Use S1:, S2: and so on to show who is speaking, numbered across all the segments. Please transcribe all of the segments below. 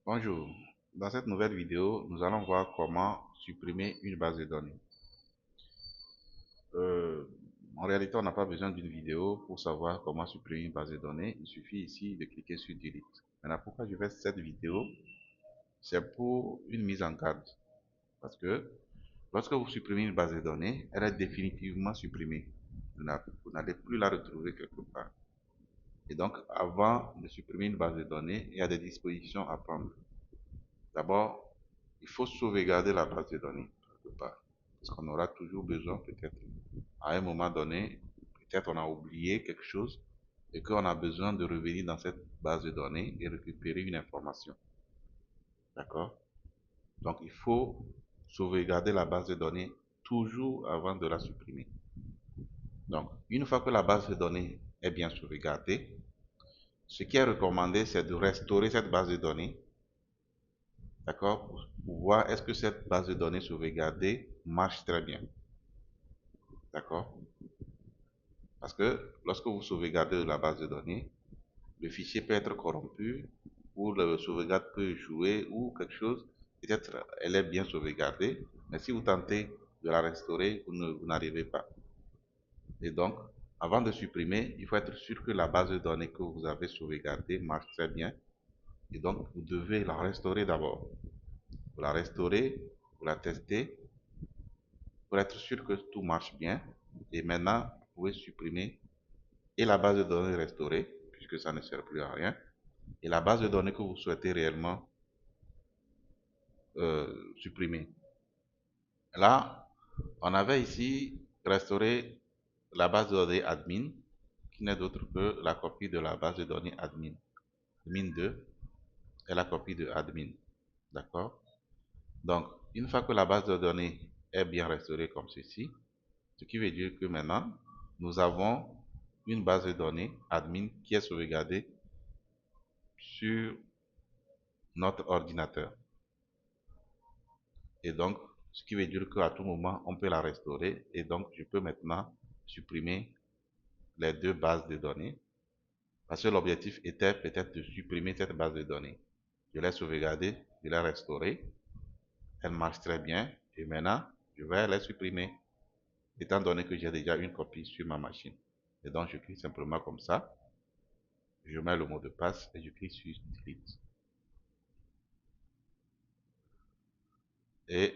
S1: Bonjour, dans cette nouvelle vidéo, nous allons voir comment supprimer une base de données. Euh, En réalité, on n'a pas besoin d'une vidéo pour savoir comment supprimer une base de données. Il suffit ici de cliquer sur Delete. Maintenant, pourquoi je fais cette vidéo? C'est pour une mise en garde. Parce que lorsque vous supprimez une base de données, elle est définitivement supprimée. Vous n'allez plus la retrouver quelque part. Et donc, avant de supprimer une base de données, il y a des dispositions à prendre. D'abord, il faut sauvegarder la base de données quelque part. Parce qu'on aura toujours besoin, peut-être, à un moment donné, peut-être on a oublié quelque chose et qu'on a besoin de revenir dans cette base de données et récupérer une information. D'accord? Donc, il faut sauvegarder la base de données toujours avant de la supprimer. Donc, une fois que la base de données est bien sauvegardée, ce qui est recommandé, c'est de restaurer cette base de données. D'accord? Pour voir est-ce que cette base de données sauvegardée marche très bien. D'accord? Parce que lorsque vous sauvegardez la base de données, le fichier peut être corrompu ou le sauvegarde peut jouer ou quelque chose. Peut-être elle est bien sauvegardée, mais si vous tentez de la restaurer, vous n'arrivez pas. Et donc, avant de supprimer, il faut être sûr que la base de données que vous avez sauvegardée marche très bien. Et donc, vous devez la restaurer d'abord. Vous la restaurez, vous la testez pour être sûr que tout marche bien. Et maintenant, vous pouvez supprimer et la base de données restaurée, puisque ça ne sert plus à rien, et la base de données que vous souhaitez réellement supprimer. Là, on avait ici restauré la base de données admin, qui n'est d'autre que la copie de la base de données admin. Admin 2 est la copie de admin. D'accord? Donc, une fois que la base de données est bien restaurée comme ceci, ce qui veut dire que maintenant, nous avons une base de données admin qui est sauvegardée sur notre ordinateur. Et donc, ce qui veut dire qu'à tout moment, on peut la restaurer. Et donc, je peux maintenant supprimer les deux bases de données. Parce que l'objectif était peut-être de supprimer cette base de données. Je l'ai sauvegardée, je l'ai restaurée. Elle marche très bien. Et maintenant, je vais la supprimer, étant donné que j'ai déjà une copie sur ma machine. Et donc, je clique simplement comme ça. Je mets le mot de passe et je clique sur Delete. Et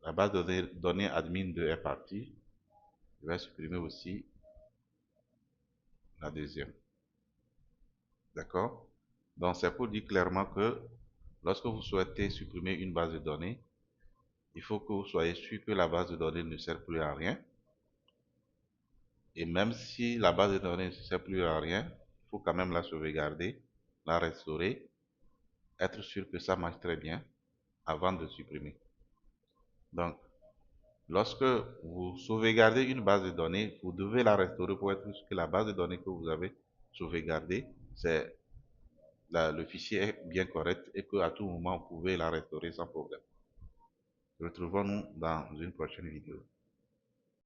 S1: la base de données admin 2 est partie. Je vais supprimer aussi la deuxième. D'accord? Donc, c'est pour dire clairement que lorsque vous souhaitez supprimer une base de données, il faut que vous soyez sûr que la base de données ne sert plus à rien. Et même si la base de données ne sert plus à rien, il faut quand même la sauvegarder, la restaurer, être sûr que ça marche très bien avant de supprimer. Donc, lorsque vous sauvegardez une base de données, vous devez la restaurer pour être sûr que la base de données que vous avez sauvegardée, le fichier est bien correct et qu'à tout moment, vous pouvez la restaurer sans problème. Retrouvons-nous dans une prochaine vidéo.